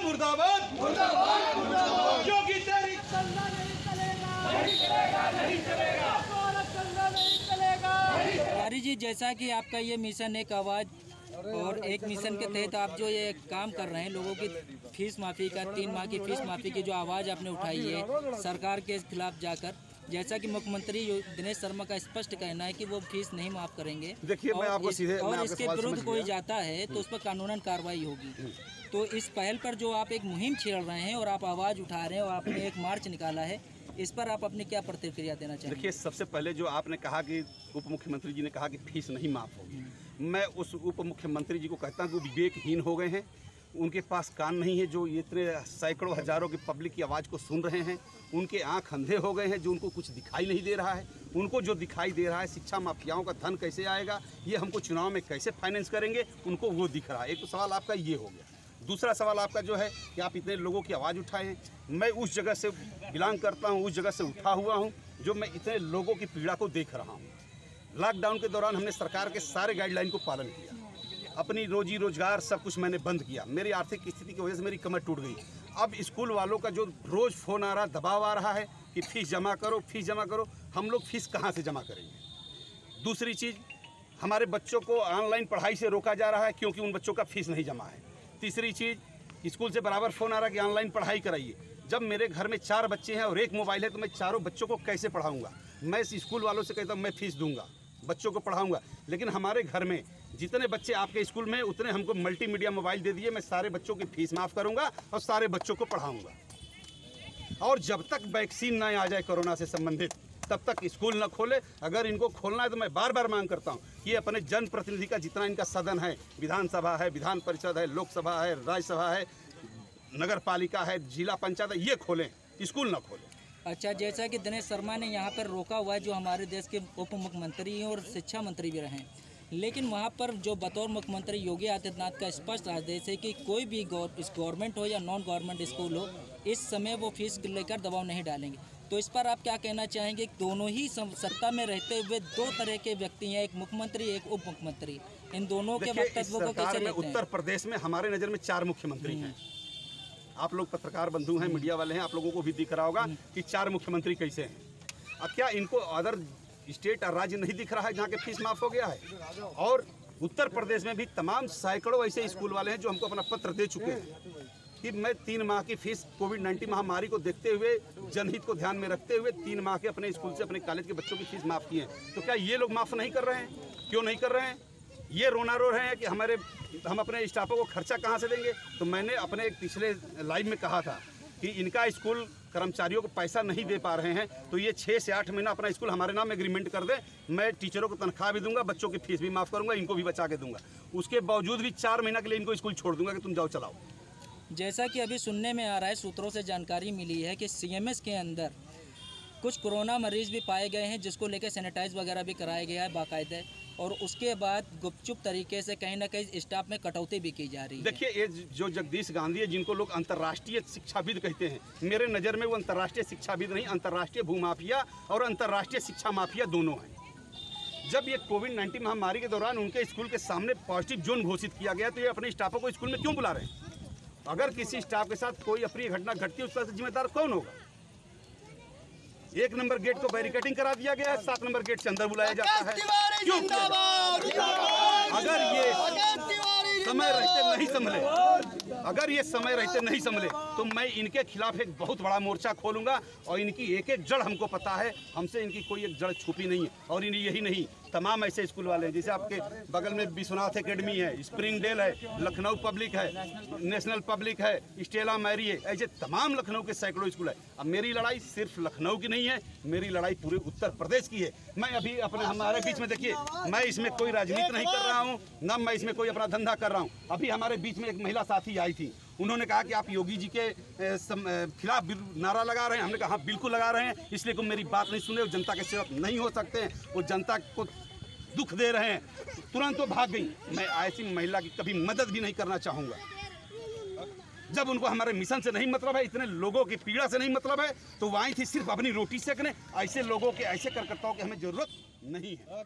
मुर्दाबाद मुर्दाबाद मुर्दाबाद। योगी तेरी चलना नहीं चलेगा, नहीं चलेगा, नहीं चलेगा, चलना नहीं चलेगा। तिवारी जी, जैसा कि आपका ये मिशन एक आवाज़ और एक मिशन के तहत आप जो ये काम कर रहे हैं, लोगों की फीस माफ़ी का 3 माह की फीस माफ़ी की जो आवाज़ आपने उठाई है सरकार के खिलाफ जाकर, जैसा कि मुख्यमंत्री दिनेश शर्मा का स्पष्ट कहना है कि वो फीस नहीं माफ़ करेंगे। देखिए, मैं आपको सीधे और इसके विरुद्ध कोई जाता है तो उस पर कानूनन कार्रवाई होगी। तो इस पहल पर जो आप एक मुहिम छेड़ रहे हैं और आप आवाज़ उठा रहे हैं और आपने एक मार्च निकाला है, इस पर आप अपनी क्या प्रतिक्रिया देना चाहेंगे? देखिए, सबसे पहले जो आपने कहा कि उप मुख्यमंत्री जी ने कहा कि फीस नहीं माफ़ होगी, मैं उस उप मुख्यमंत्री जी को कहता हूँ कि वो विवेकहीन हो गए हैं। उनके पास कान नहीं है जो इतने सैकड़ों हजारों की पब्लिक की आवाज़ को सुन रहे हैं। उनके आंख अंधे हो गए हैं जो उनको कुछ दिखाई नहीं दे रहा है। उनको जो दिखाई दे रहा है शिक्षा माफियाओं का धन कैसे आएगा, ये हमको चुनाव में कैसे फाइनेंस करेंगे, उनको वो दिख रहा है। एक तो सवाल आपका ये हो गया। दूसरा सवाल आपका जो है कि आप इतने लोगों की आवाज़ उठाए हैं। मैं उस जगह से बिलोंग करता हूँ, उस जगह से उठा हुआ हूँ जो मैं इतने लोगों की पीड़ा को देख रहा हूँ। लॉकडाउन के दौरान हमने सरकार के सारे गाइडलाइन को पालन किया। अपनी रोजी रोजगार सब कुछ मैंने बंद किया। मेरी आर्थिक स्थिति की वजह से मेरी कमर टूट गई। अब स्कूल वालों का जो रोज़ फ़ोन आ रहा, दबाव आ रहा है कि फ़ीस जमा करो, फ़ीस जमा करो। हम लोग फ़ीस कहाँ से जमा करेंगे? दूसरी चीज़, हमारे बच्चों को ऑनलाइन पढ़ाई से रोका जा रहा है क्योंकि उन बच्चों का फ़ीस नहीं जमा है। तीसरी चीज़, स्कूल से बराबर फ़ोन आ रहा है कि ऑनलाइन पढ़ाई कराइए। जब मेरे घर में 4 बच्चे हैं और 1 मोबाइल है तो मैं चारों बच्चों को कैसे पढ़ाऊँगा? मैं इस स्कूल वालों से कहता हूँ मैं फ़ीस दूँगा, बच्चों को पढ़ाऊँगा, लेकिन हमारे घर में जितने बच्चे आपके स्कूल में उतने हमको मल्टीमीडिया मोबाइल दे दिए। मैं सारे बच्चों की फीस माफ़ करूँगा और सारे बच्चों को पढ़ाऊँगा। और जब तक वैक्सीन ना आ जाए कोरोना से संबंधित, तब तक स्कूल न खोले। अगर इनको खोलना है तो मैं बार बार मांग करता हूँ ये अपने जनप्रतिनिधि का जितना इनका सदन है, विधानसभा है, विधान परिषद है, लोकसभा है, राज्यसभा है, नगर पालिका है, जिला पंचायत है, ये खोलें, स्कूल न खोलें। अच्छा, जैसा कि दिनेश शर्मा ने यहाँ पर रोका हुआ है, जो हमारे देश के उप मुख्यमंत्री हैं और शिक्षा मंत्री भी रहे, लेकिन वहाँ पर जो बतौर मुख्यमंत्री योगी आदित्यनाथ का स्पष्ट आदेश है कि कोई भी गवर्नमेंट हो या नॉन गवर्नमेंट स्कूल हो, इस समय वो फीस लेकर दबाव नहीं डालेंगे। तो इस पर आप क्या कहना चाहेंगे? दोनों ही सत्ता में रहते हुए 2 तरह के व्यक्ति हैं, एक मुख्यमंत्री एक उप मुख्यमंत्री, इन दोनों के वक्तव्यों को कैसे लेते हैं? उत्तर प्रदेश में हमारे नज़र में 4 मुख्यमंत्री हैं। आप लोग पत्रकार बंधु हैं, मीडिया वाले हैं, आप लोगों को भी दिख रहा होगा कि 4 मुख्यमंत्री कैसे हैं। अब क्या इनको अदर स्टेट और राज्य नहीं दिख रहा है जहाँ के फीस माफ़ हो गया है? और उत्तर प्रदेश में भी तमाम सैकड़ों ऐसे स्कूल वाले हैं जो हमको अपना पत्र दे चुके हैं कि मैं 3 माह की फीस कोविड-19 महामारी को देखते हुए, जनहित को ध्यान में रखते हुए 3 माह के अपने स्कूल से अपने कॉलेज के बच्चों की फीस माफ़ की है। तो क्या ये लोग माफ़ नहीं कर रहे हैं? क्यों नहीं कर रहे हैं? ये रोना रो रहे हैं कि हम अपने स्टाफों को खर्चा कहाँ से देंगे? तो मैंने अपने एक पिछले लाइव में कहा था कि इनका स्कूल कर्मचारियों को पैसा नहीं दे पा रहे हैं तो ये 6 से 8 महीना अपना स्कूल हमारे नाम एग्रीमेंट कर दें। मैं टीचरों को तनख्वाह भी दूंगा, बच्चों की फीस भी माफ़ करूंगा, इनको भी बचा के दूंगा। उसके बावजूद भी 4 महीना के लिए इनको स्कूल छोड़ दूंगा कि तुम जाओ चलाओ। जैसा कि अभी सुनने में आ रहा है, सूत्रों से जानकारी मिली है कि CMS के अंदर कुछ कोरोना मरीज भी पाए गए हैं, जिसको लेकर सैनिटाइज वगैरह भी कराया गया है बाकायदे, और उसके बाद गुपचुप तरीके से कहीं ना कहीं स्टाफ में कटौती भी की जा रही है। देखिए, ये जो जगदीश गांधी है, जिनको लोग अंतर्राष्ट्रीय शिक्षाविद कहते हैं, मेरे नज़र में वो अंतर्राष्ट्रीय शिक्षाविद नहीं, अंतर्राष्ट्रीय भूमाफिया और अंतर्राष्ट्रीय शिक्षा माफिया दोनों हैं। जब ये कोविड-19 महामारी के दौरान उनके स्कूल के सामने पॉजिटिव जोन घोषित किया गया तो ये अपने स्टाफों को स्कूल में क्यों बुला रहे हैं? अगर किसी स्टाफ के साथ कोई अप्रिय घटना घटती है, उसका जिम्मेदार कौन होगा? 1 नंबर गेट को बैरिकेडिंग करा दिया गया है, 7 नंबर गेट से अंदर बुलाया जाता है। क्यों? अगर ये समय रहते नहीं संभले, अगर ये समय रहते नहीं संभले तो मैं इनके खिलाफ एक बहुत बड़ा मोर्चा खोलूंगा और इनकी एक एक जड़ हमको पता है, हमसे इनकी कोई एक जड़ छुपी नहीं है। और यही नहीं, तमाम ऐसे स्कूल वाले हैं, जैसे आपके बगल में विश्वनाथ एकेडमी है, स्प्रिंगडेल है, लखनऊ पब्लिक है, नेशनल पब्लिक है, स्टेला मैरी है, ऐसे तमाम लखनऊ के सैकड़ों स्कूल है। अब मेरी लड़ाई सिर्फ लखनऊ की नहीं है, मेरी लड़ाई पूरे उत्तर प्रदेश की है। मैं अभी अपने हमारे बीच में, देखिए, मैं इसमें कोई राजनीति नहीं कर रहा हूँ, न मैं इसमें कोई अपना धंधा कर रहा हूँ। अभी हमारे बीच में एक महिला साथी आई थी, उन्होंने कहा कि आप योगी जी के खिलाफ नारा लगा रहे हैं। हमने कहा हाँ बिल्कुल लगा रहे हैं, इसलिए कोई मेरी बात नहीं सुने, वो जनता के सेवक नहीं हो सकते हैं, वो जनता को दुख दे रहे हैं। तुरंत वो भाग गई। मैं ऐसी महिला की कभी मदद भी नहीं करना चाहूँगा। जब उनको हमारे मिशन से नहीं मतलब है, इतने लोगों की पीड़ा से नहीं मतलब है, तो वो आई थी सिर्फ अपनी रोटी सेकने। ऐसे लोगों के, ऐसे कार्यकर्ताओं की हमें जरूरत नहीं है।